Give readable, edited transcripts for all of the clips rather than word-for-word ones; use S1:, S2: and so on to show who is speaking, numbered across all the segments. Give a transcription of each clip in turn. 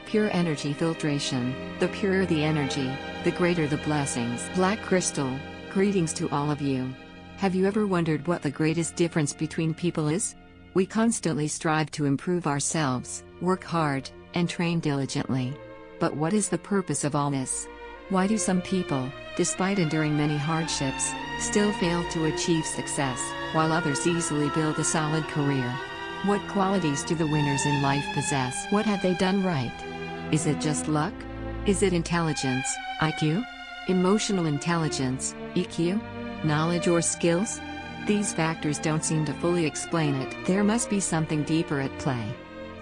S1: Pure energy filtration. The purer the energy, the greater the blessings. Black crystal, greetings to all of you. Have you ever wondered what the greatest difference between people is? We constantly strive to improve ourselves, work hard, and train diligently. But what is the purpose of all this? Why do some people, despite enduring many hardships, still fail to achieve success, while others easily build a solid career? What qualities do the winners in life possess? What have they done right? Is it just luck? Is it intelligence, IQ? Emotional intelligence, EQ? Knowledge or skills? These factors don't seem to fully explain it. There must be something deeper at play.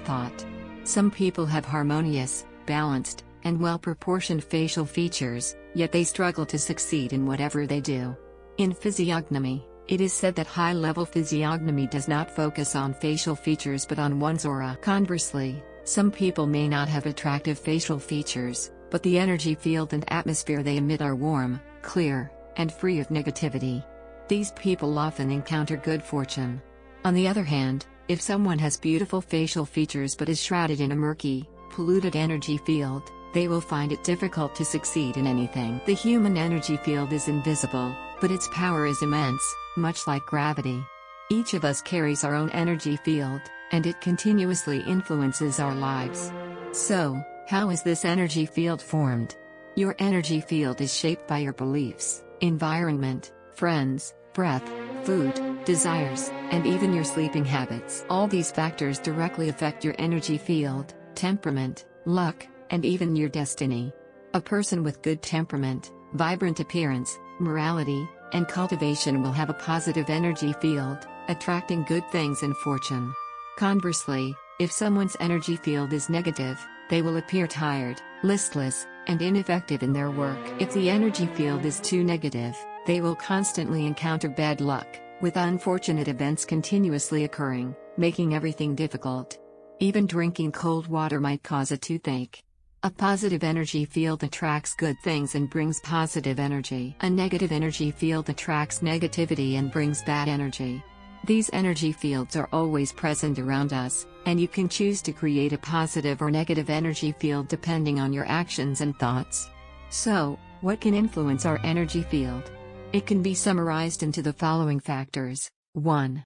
S1: Thought. Some people have harmonious, balanced, and well-proportioned facial features, yet they struggle to succeed in whatever they do. In physiognomy, it is said that high-level physiognomy does not focus on facial features but on one's aura. Conversely, some people may not have attractive facial features, but the energy field and atmosphere they emit are warm, clear, and free of negativity. These people often encounter good fortune. On the other hand, if someone has beautiful facial features but is shrouded in a murky, polluted energy field, they will find it difficult to succeed in anything. The human energy field is invisible, but its power is immense, much like gravity. Each of us carries our own energy field, and it continuously influences our lives. So, how is this energy field formed? Your energy field is shaped by your beliefs, environment, friends, breath, food, desires, and even your sleeping habits. All these factors directly affect your energy field, temperament, luck, and even your destiny. A person with good temperament, vibrant appearance, morality, and cultivation will have a positive energy field, attracting good things and fortune. Conversely, if someone's energy field is negative, they will appear tired, listless, and ineffective in their work. If the energy field is too negative, they will constantly encounter bad luck, with unfortunate events continuously occurring, making everything difficult. Even drinking cold water might cause a toothache. A positive energy field attracts good things and brings positive energy. A negative energy field attracts negativity and brings bad energy. These energy fields are always present around us, and you can choose to create a positive or negative energy field depending on your actions and thoughts. So, what can influence our energy field? It can be summarized into the following factors. 1.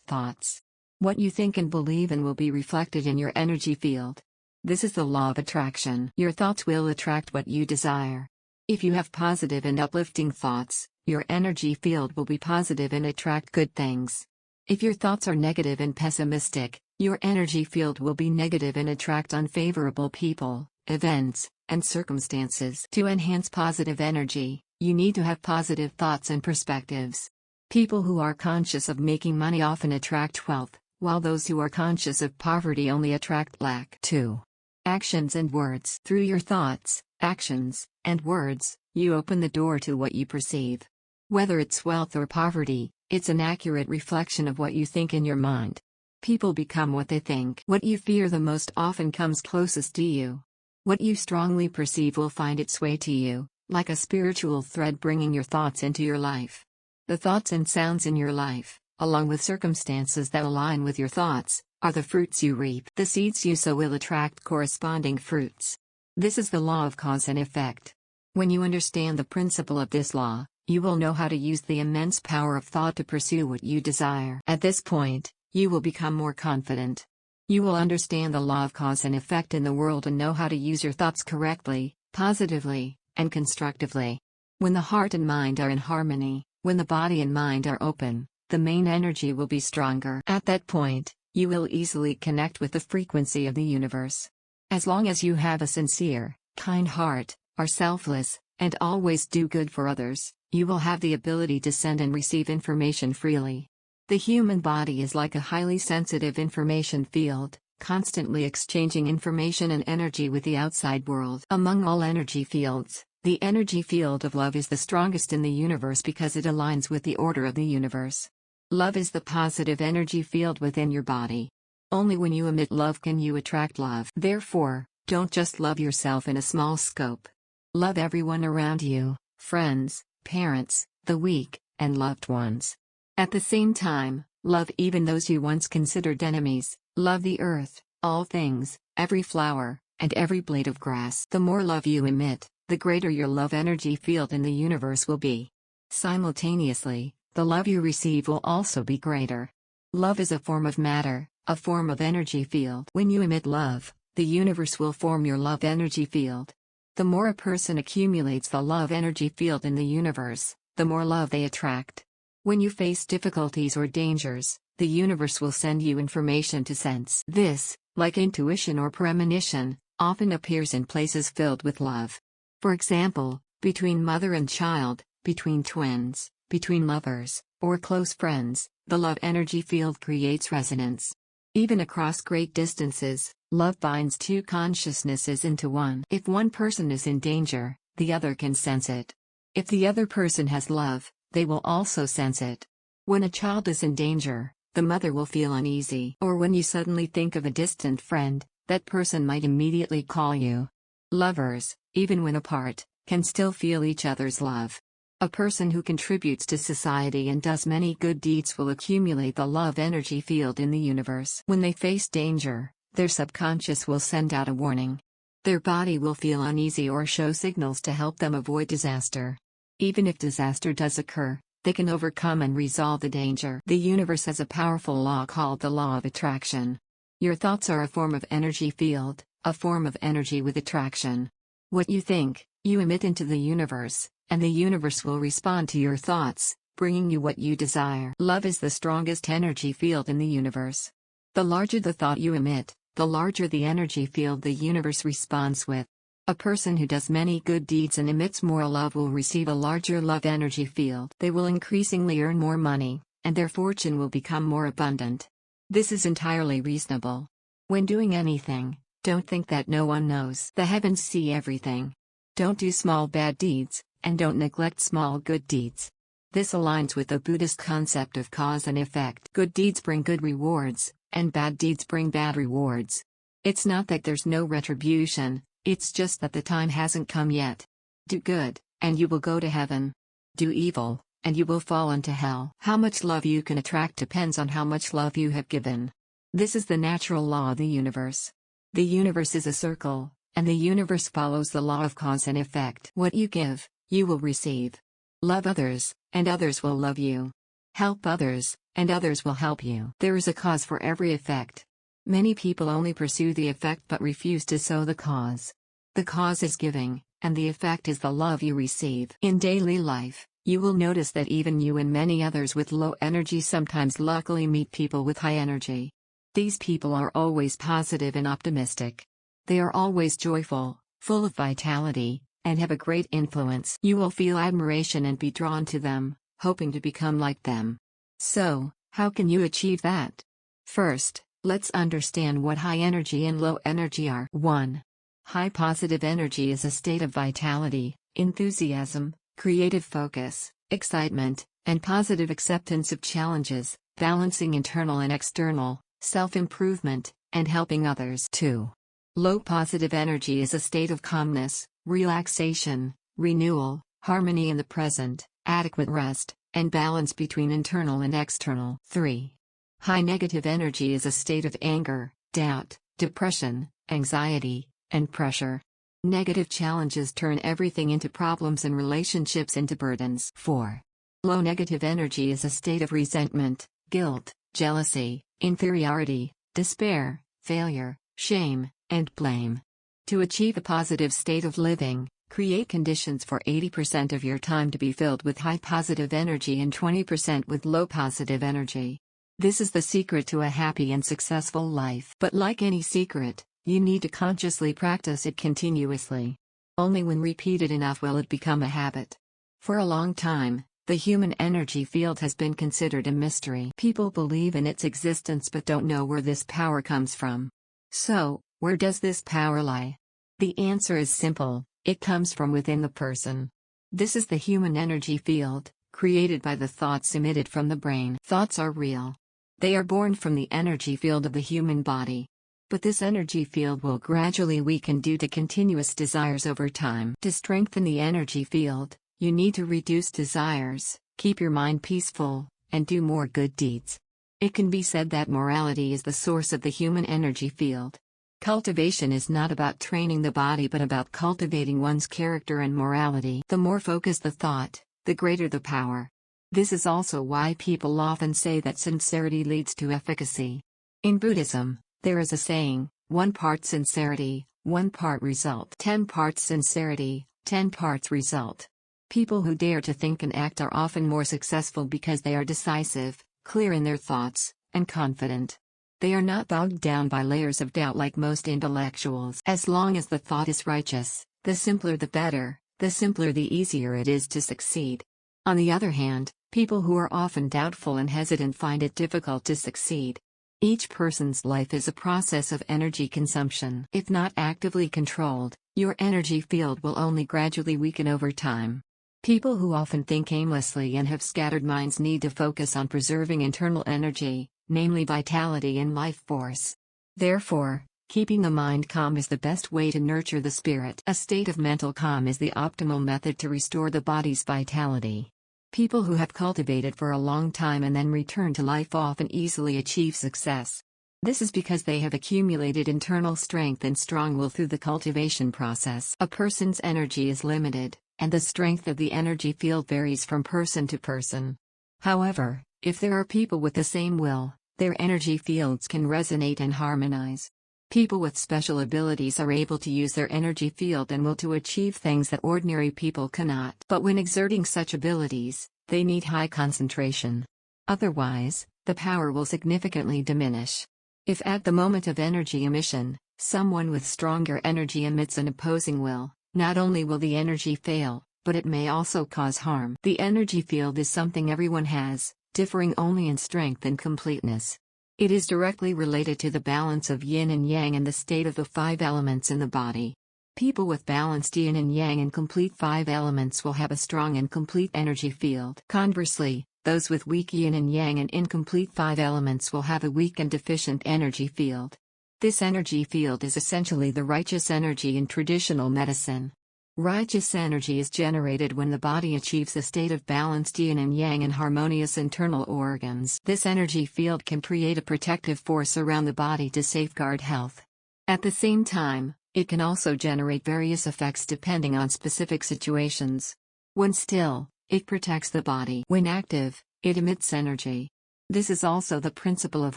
S1: Thoughts. What you think and believe in will be reflected in your energy field. This is the law of attraction. Your thoughts will attract what you desire. If you have positive and uplifting thoughts, your energy field will be positive and attract good things. If your thoughts are negative and pessimistic, your energy field will be negative and attract unfavorable people, events, and circumstances. To enhance positive energy, you need to have positive thoughts and perspectives. People who are conscious of making money often attract wealth, while those who are conscious of poverty only attract lack. 2. Actions and words. Through your thoughts, actions, and words, you open the door to what you perceive. Whether it's wealth or poverty, it's an accurate reflection of what you think in your mind. People become what they think. What you fear the most often comes closest to you. What you strongly perceive will find its way to you, like a spiritual thread bringing your thoughts into your life. The thoughts and sounds in your life, along with circumstances that align with your thoughts, are the fruits you reap. The seeds you sow will attract corresponding fruits. This is the law of cause and effect. When you understand the principle of this law, you will know how to use the immense power of thought to pursue what you desire. At this point, you will become more confident. You will understand the law of cause and effect in the world and know how to use your thoughts correctly, positively, and constructively. When the heart and mind are in harmony, when the body and mind are open, the main energy will be stronger. At that point, you will easily connect with the frequency of the universe. As long as you have a sincere, kind heart, are selfless, and always do good for others, you will have the ability to send and receive information freely. The human body is like a highly sensitive information field, constantly exchanging information and energy with the outside world. Among all energy fields, the energy field of love is the strongest in the universe because it aligns with the order of the universe. Love is the positive energy field within your body. Only when you emit love can you attract love. Therefore, don't just love yourself in a small scope. Love everyone around you, friends, parents, the weak, and loved ones. At the same time, love even those you once considered enemies. Love the earth, all things, every flower, and every blade of grass. The more love you emit, the greater your love energy field in the universe will be. Simultaneously, the love you receive will also be greater. Love is a form of matter, a form of energy field. When you emit love, the universe will form your love energy field. The more a person accumulates the love energy field in the universe, the more love they attract. When you face difficulties or dangers, the universe will send you information to sense. This, like intuition or premonition, often appears in places filled with love. For example, between mother and child, between twins, between lovers, or close friends, the love energy field creates resonance. Even across great distances, love binds two consciousnesses into one. If one person is in danger, the other can sense it. If the other person has love, they will also sense it. When a child is in danger, the mother will feel uneasy. Or when you suddenly think of a distant friend, that person might immediately call you. Lovers, even when apart, can still feel each other's love. A person who contributes to society and does many good deeds will accumulate the love energy field in the universe. When they face danger, their subconscious will send out a warning. Their body will feel uneasy or show signals to help them avoid disaster. Even if disaster does occur, they can overcome and resolve the danger. The universe has a powerful law called the law of attraction. Your thoughts are a form of energy field, a form of energy with attraction. What you think, you emit into the universe, and the universe will respond to your thoughts, bringing you what you desire. Love is the strongest energy field in the universe. The larger the thought you emit, the larger the energy field the universe responds with. A person who does many good deeds and emits more love will receive a larger love energy field. They will increasingly earn more money, and their fortune will become more abundant. This is entirely reasonable. When doing anything, don't think that no one knows. The heavens see everything. Don't do small bad deeds, and don't neglect small good deeds. This aligns with the Buddhist concept of cause and effect. Good deeds bring good rewards, and bad deeds bring bad rewards. It's not that there's no retribution, it's just that the time hasn't come yet. Do good, and you will go to heaven. Do evil, and you will fall into hell. How much love you can attract depends on how much love you have given. This is the natural law of the universe. The universe is a circle, and the universe follows the law of cause and effect. What you give, you will receive. Love others, and others will love you. Help others, and others will help you. There is a cause for every effect. Many people only pursue the effect but refuse to sow the cause. The cause is giving, and the effect is the love you receive. In daily life, you will notice that even you and many others with low energy sometimes luckily meet people with high energy. These people are always positive and optimistic. They are always joyful, full of vitality, and have a great influence. You will feel admiration and be drawn to them, hoping to become like them. So, how can you achieve that? First, let's understand what high energy and low energy are. 1. High positive energy is a state of vitality, enthusiasm, creative focus, excitement, and positive acceptance of challenges, balancing internal and external, self-improvement, and helping others. 2. Low positive energy is a state of calmness, relaxation, renewal, harmony in the present, adequate rest, and balance between internal and external. 3. High negative energy is a state of anger, doubt, depression, anxiety, and pressure. Negative challenges turn everything into problems and relationships into burdens. 4. Low negative energy is a state of resentment, guilt, jealousy, inferiority, despair, failure, shame, and blame. To achieve a positive state of living, create conditions for 80% of your time to be filled with high positive energy and 20% with low positive energy. This is the secret to a happy and successful life. But like any secret, you need to consciously practice it continuously. Only when repeated enough will it become a habit. For a long time, the human energy field has been considered a mystery. People believe in its existence but don't know where this power comes from. So, where does this power lie? The answer is simple: it comes from within the person. This is the human energy field, created by the thoughts emitted from the brain. Thoughts are real. They are born from the energy field of the human body. But this energy field will gradually weaken due to continuous desires over time. To strengthen the energy field, you need to reduce desires, keep your mind peaceful, and do more good deeds. It can be said that morality is the source of the human energy field. Cultivation is not about training the body but about cultivating one's character and morality. The more focused the thought, the greater the power. This is also why people often say that sincerity leads to efficacy. In Buddhism, there is a saying, 1 part sincerity, 1 part result. 10 parts sincerity, 10 parts result. People who dare to think and act are often more successful because they are decisive, clear in their thoughts, and confident. They are not bogged down by layers of doubt like most intellectuals. As long as the thought is righteous, the simpler the better, the simpler the easier it is to succeed. On the other hand, people who are often doubtful and hesitant find it difficult to succeed. Each person's life is a process of energy consumption. If not actively controlled, your energy field will only gradually weaken over time. People who often think aimlessly and have scattered minds need to focus on preserving internal energy, namely vitality and life force. Therefore, keeping the mind calm is the best way to nurture the spirit. A state of mental calm is the optimal method to restore the body's vitality. People who have cultivated for a long time and then return to life often easily achieve success. This is because they have accumulated internal strength and strong will through the cultivation process. A person's energy is limited, and the strength of the energy field varies from person to person. However, if there are people with the same will, their energy fields can resonate and harmonize. People with special abilities are able to use their energy field and will to achieve things that ordinary people cannot. But when exerting such abilities, they need high concentration. Otherwise, the power will significantly diminish. If at the moment of energy emission, someone with stronger energy emits an opposing will, not only will the energy fail, but it may also cause harm. The energy field is something everyone has, differing only in strength and completeness. It is directly related to the balance of yin and yang and the state of the 5 elements in the body. People with balanced yin and yang and complete 5 elements will have a strong and complete energy field. Conversely, those with weak yin and yang and incomplete 5 elements will have a weak and deficient energy field. This energy field is essentially the righteous energy in traditional medicine. Righteous energy is generated when the body achieves a state of balanced yin and yang and harmonious internal organs. This energy field can create a protective force around the body to safeguard health. At the same time, it can also generate various effects depending on specific situations. When still, it protects the body. When active, it emits energy. This is also the principle of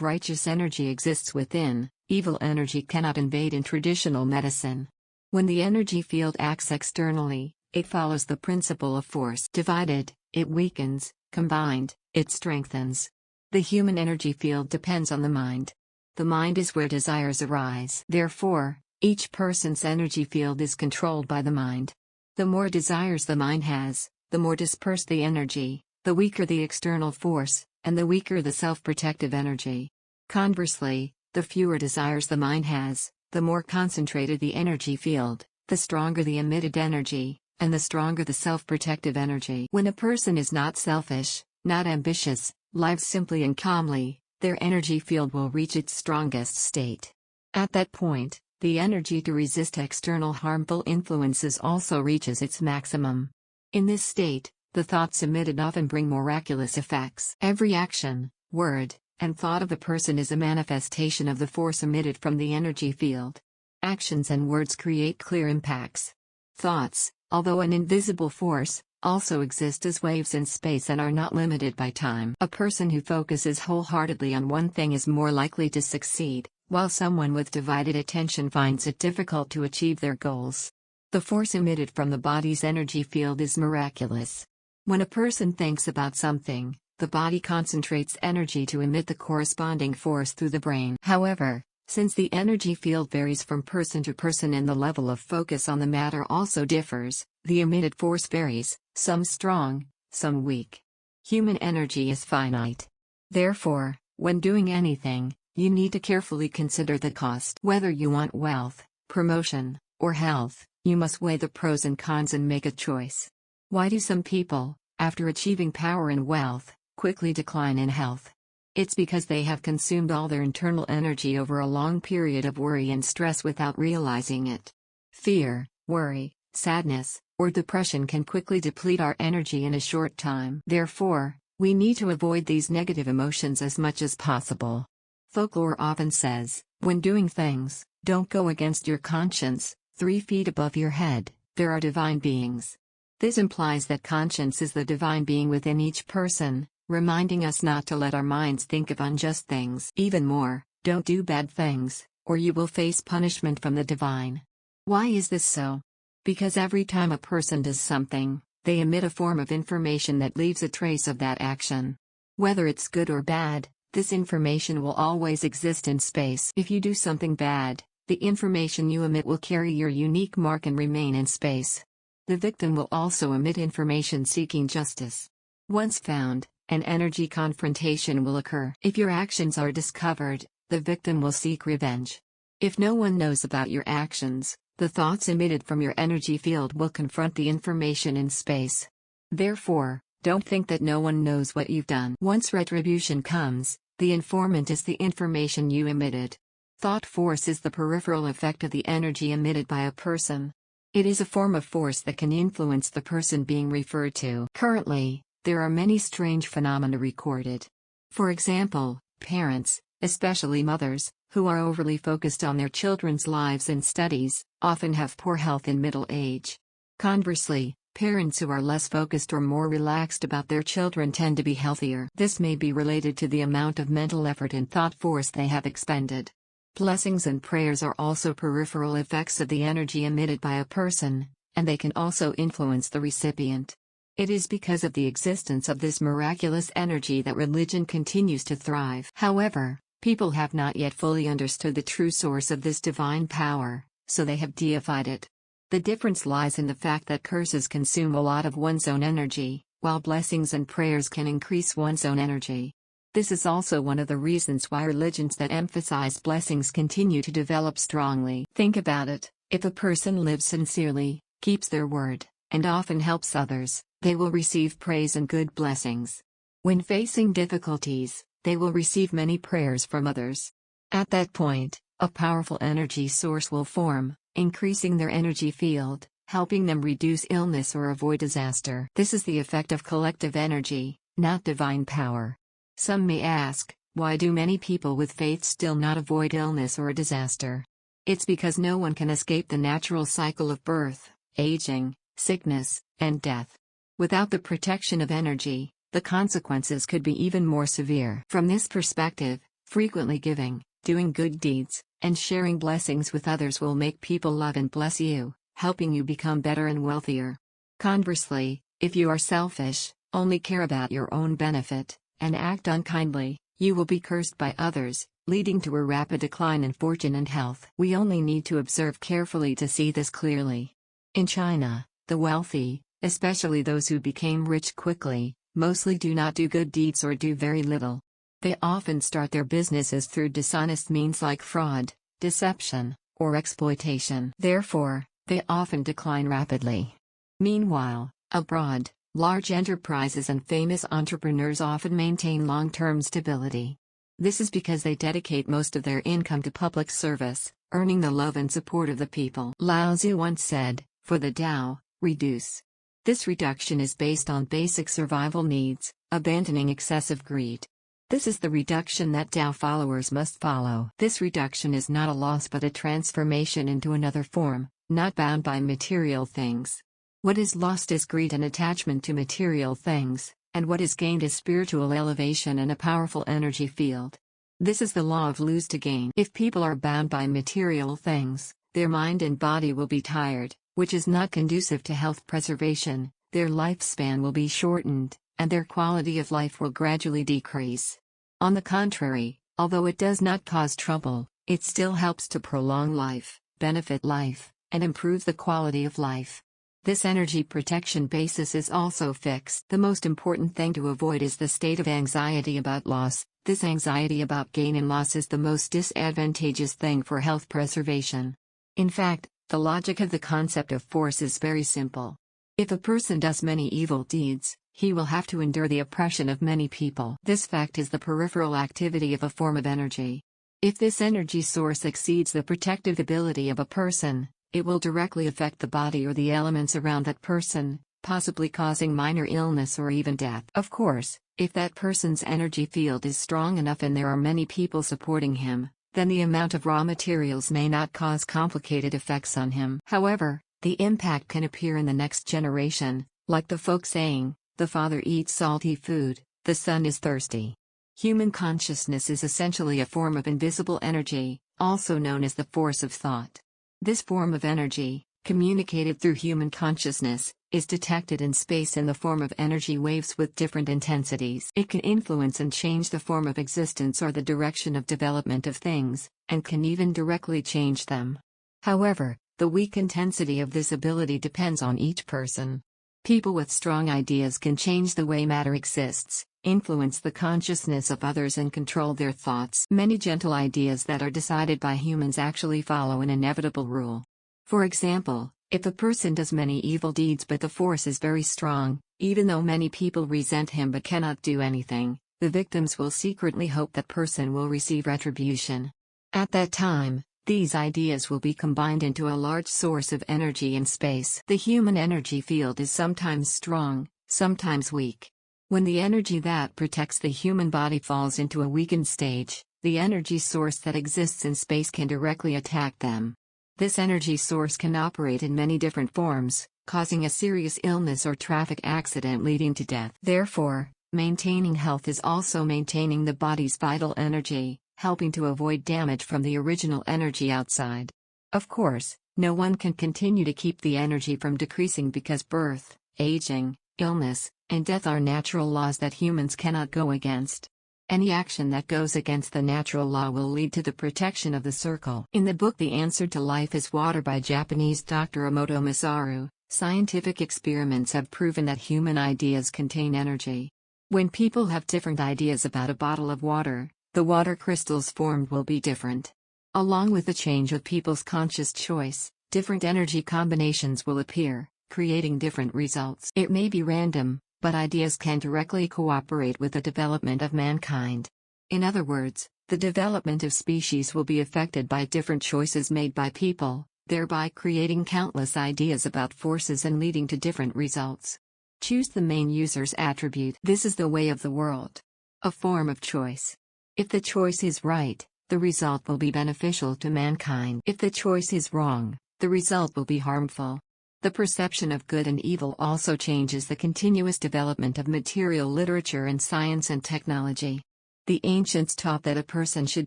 S1: righteous energy exists within. Evil energy cannot invade in traditional medicine. When the energy field acts externally, it follows the principle of force. Divided, it weakens; combined, it strengthens. The human energy field depends on the mind. The mind is where desires arise. Therefore, each person's energy field is controlled by the mind. The more desires the mind has, the more dispersed the energy, the weaker the external force, and the weaker the self-protective energy. Conversely, the fewer desires the mind has, the more concentrated the energy field, the stronger the emitted energy, and the stronger the self-protective energy. When a person is not selfish, not ambitious, lives simply and calmly, their energy field will reach its strongest state. At that point, the energy to resist external harmful influences also reaches its maximum. In this state, the thoughts emitted often bring miraculous effects. Every action, word, and thought of a person is a manifestation of the force emitted from the energy field. Actions and words create clear impacts. Thoughts, although an invisible force, also exist as waves in space and are not limited by time. A person who focuses wholeheartedly on one thing is more likely to succeed, while someone with divided attention finds it difficult to achieve their goals. The force emitted from the body's energy field is miraculous. When a person thinks about something, the body concentrates energy to emit the corresponding force through the brain. However, since the energy field varies from person to person and the level of focus on the matter also differs, the emitted force varies, some strong, some weak. Human energy is finite. Therefore, when doing anything, you need to carefully consider the cost. Whether you want wealth, promotion, or health, you must weigh the pros and cons and make a choice. Why do some people, after achieving power and wealth, quickly decline in health? It's because they have consumed all their internal energy over a long period of worry and stress without realizing it. Fear, worry, sadness, or depression can quickly deplete our energy in a short time. Therefore, we need to avoid these negative emotions as much as possible. Folklore often says, when doing things, don't go against your conscience. 3 feet above your head, there are divine beings. This implies that conscience is the divine being within each person, reminding us not to let our minds think of unjust things. Even more, don't do bad things, or you will face punishment from the divine. Why is this so? Because every time a person does something, they emit a form of information that leaves a trace of that action. Whether it's good or bad, this information will always exist in space. If you do something bad, the information you emit will carry your unique mark and remain in space. The victim will also emit information seeking justice. Once found, an energy confrontation will occur. If your actions are discovered, the victim will seek revenge. If no one knows about your actions, the thoughts emitted from your energy field will confront the information in space. Therefore, don't think that no one knows what you've done. Once retribution comes, the informant is the information you emitted. Thought force is the peripheral effect of the energy emitted by a person. It is a form of force that can influence the person being referred to. Currently, there are many strange phenomena recorded. For example, parents, especially mothers, who are overly focused on their children's lives and studies, often have poor health in middle age. Conversely, parents who are less focused or more relaxed about their children tend to be healthier. This may be related to the amount of mental effort and thought force they have expended. Blessings and prayers are also peripheral effects of the energy emitted by a person, and they can also influence the recipient. It is because of the existence of this miraculous energy that religion continues to thrive. However, people have not yet fully understood the true source of this divine power, so they have deified it. The difference lies in the fact that curses consume a lot of one's own energy, while blessings and prayers can increase one's own energy. This is also one of the reasons why religions that emphasize blessings continue to develop strongly. Think about it: if a person lives sincerely, keeps their word, and often helps others, they will receive praise and good blessings. When facing difficulties, they will receive many prayers from others. At that point, a powerful energy source will form, increasing their energy field, helping them reduce illness or avoid disaster. This is the effect of collective energy, not divine power. Some may ask, why do many people with faith still not avoid illness or disaster? It's because no one can escape the natural cycle of birth, aging, sickness, and death. Without the protection of energy, the consequences could be even more severe. From this perspective, frequently giving, doing good deeds, and sharing blessings with others will make people love and bless you, helping you become better and wealthier. Conversely, if you are selfish, only care about your own benefit, and act unkindly, you will be cursed by others, leading to a rapid decline in fortune and health. We only need to observe carefully to see this clearly. In China, the wealthy, especially those who became rich quickly, mostly do not do good deeds or do very little. They often start their businesses through dishonest means like fraud, deception, or exploitation. Therefore, they often decline rapidly. Meanwhile, abroad, large enterprises and famous entrepreneurs often maintain long-term stability. This is because they dedicate most of their income to public service, earning the love and support of the people. Lao Tzu once said, "For the Tao, reduce." This reduction is based on basic survival needs, abandoning excessive greed. This is the reduction that Tao followers must follow. This reduction is not a loss but a transformation into another form, not bound by material things. What is lost is greed and attachment to material things, and what is gained is spiritual elevation and a powerful energy field. This is the law of lose to gain. If people are bound by material things, their mind and body will be tired, which is not conducive to health preservation. Their lifespan will be shortened, and their quality of life will gradually decrease. On the contrary, although it does not cause trouble, it still helps to prolong life, benefit life, and improve the quality of life. This energy protection basis is also fixed. The most important thing to avoid is the state of anxiety about loss. This anxiety about gain and loss is the most disadvantageous thing for health preservation. In fact, the logic of the concept of force is very simple. If a person does many evil deeds, he will have to endure the oppression of many people. This fact is the peripheral activity of a form of energy. If this energy source exceeds the protective ability of a person, it will directly affect the body or the elements around that person, possibly causing minor illness or even death. Of course, If that person's energy field is strong enough and there are many people supporting him, then the amount of raw materials may not cause complicated effects on him. However, the impact can appear in the next generation, like the folk saying, "The father eats salty food, the son is thirsty." Human consciousness is essentially a form of invisible energy, also known as the force of thought. This form of energy, communicated through human consciousness, is detected in space in the form of energy waves with different intensities. It can influence and change the form of existence or the direction of development of things, and can even directly change them. However, the weak intensity of this ability depends on each person. People with strong ideas can change the way matter exists, influence the consciousness of others and control their thoughts. Many gentle ideas that are decided by humans actually follow an inevitable rule. For example, if a person does many evil deeds but the force is very strong, even though many people resent him but cannot do anything, the victims will secretly hope that person will receive retribution. At that time, these ideas will be combined into a large source of energy in space. The human energy field is sometimes strong, sometimes weak. When the energy that protects the human body falls into a weakened stage, the energy source that exists in space can directly attack them. This energy source can operate in many different forms, causing a serious illness or traffic accident leading to death. Therefore, maintaining health is also maintaining the body's vital energy, helping to avoid damage from the original energy outside. Of course, no one can continue to keep the energy from decreasing because birth, aging, illness, and death are natural laws that humans cannot go against. Any action that goes against the natural law will lead to the protection of the circle. In the book The Answer to Life is Water by Japanese Dr. Emoto Masaru, scientific experiments have proven that human ideas contain energy. When people have different ideas about a bottle of water, the water crystals formed will be different. Along with the change of people's conscious choice, different energy combinations will appear, creating different results. It may be random, but ideas can directly cooperate with the development of mankind. In other words, the development of species will be affected by different choices made by people, thereby creating countless ideas about forces and leading to different results. Choose the main user's attribute. This is the way of the world. A form of choice. If the choice is right, the result will be beneficial to mankind. If the choice is wrong, the result will be harmful. The perception of good and evil also changes the continuous development of material literature and science and technology. The ancients taught that a person should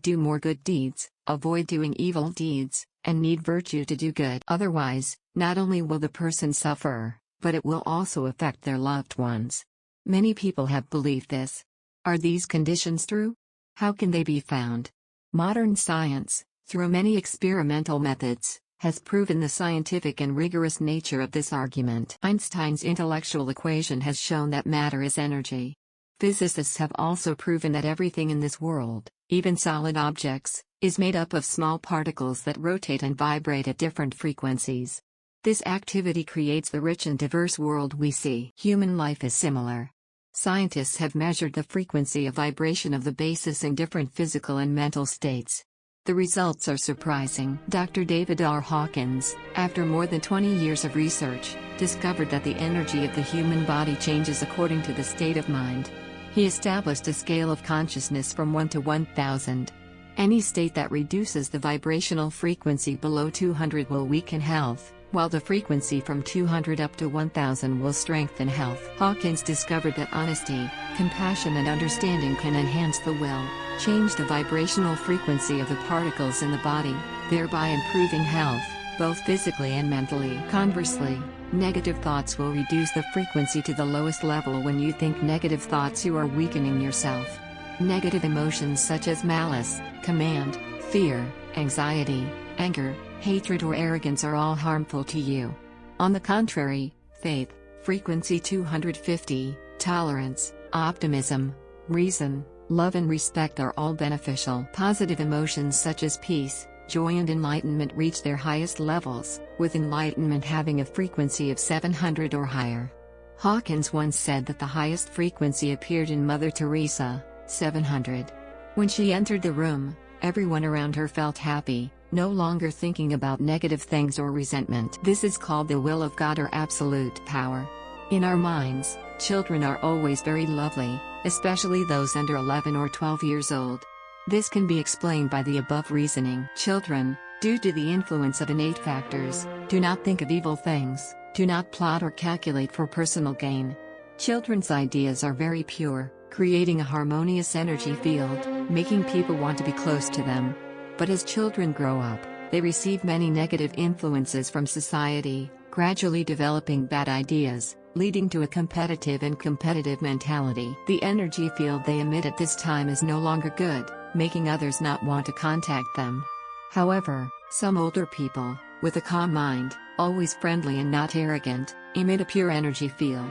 S1: do more good deeds, avoid doing evil deeds, and need virtue to do good. Otherwise, not only will the person suffer, but it will also affect their loved ones. Many people have believed this. Are these conditions true? How can they be found? Modern science, through many experimental methods, has proven the scientific and rigorous nature of this argument. Einstein's intellectual equation has shown that matter is energy. Physicists have also proven that everything in this world, even solid objects, is made up of small particles that rotate and vibrate at different frequencies. This activity creates the rich and diverse world we see. Human life is similar. Scientists have measured the frequency of vibration of the basis in different physical and mental states. The results are surprising. Dr. David R. Hawkins, after more than 20 years of research, discovered that the energy of the human body changes according to the state of mind. He established a scale of consciousness from 1 to 1000. Any state that reduces the vibrational frequency below 200 will weaken health, while the frequency from 200 up to 1000 will strengthen health. Hawkins discovered that honesty, compassion and understanding can enhance the will, change the vibrational frequency of the particles in the body, thereby improving health, both physically and mentally. Conversely, negative thoughts will reduce the frequency to the lowest level. When you think negative thoughts, you are weakening yourself. Negative emotions such as malice, command, fear, anxiety, anger, hatred or arrogance are all harmful to you. On the contrary, faith, frequency 250, tolerance, optimism, reason, love and respect are all beneficial. Positive emotions such as peace, joy and enlightenment reach their highest levels, with enlightenment having a frequency of 700 or higher. Hawkins once said that the highest frequency appeared in Mother Teresa, 700. When she entered the room, everyone around her felt happy, no longer thinking about negative things or resentment. This is called the will of God or absolute power. In our minds, Children are always very lovely, especially those under 11 or 12 years old. This can be explained by the above reasoning. Children, due to the influence of innate factors, do not think of evil things, do not plot or calculate for personal gain. Children's ideas are very pure, creating a harmonious energy field, making people want to be close to them. But as children grow up, they receive many negative influences from society, gradually developing bad ideas, leading to a competitive mentality. The energy field they emit at this time is no longer good, making others not want to contact them. However, some older people, with a calm mind, always friendly and not arrogant, emit a pure energy field.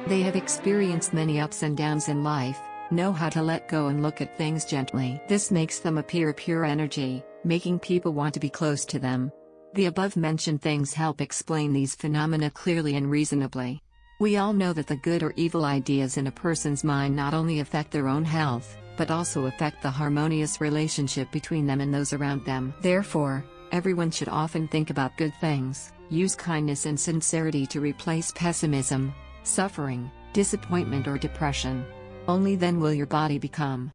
S1: They have experienced many ups and downs in life, know how to let go and look at things gently. This makes them appear pure energy, making people want to be close to them. The above-mentioned things help explain these phenomena clearly and reasonably. We all know that the good or evil ideas in a person's mind not only affect their own health, but also affect the harmonious relationship between them and those around them. Therefore, everyone should often think about good things, use kindness and sincerity to replace pessimism, suffering, disappointment or depression. Only then will your body become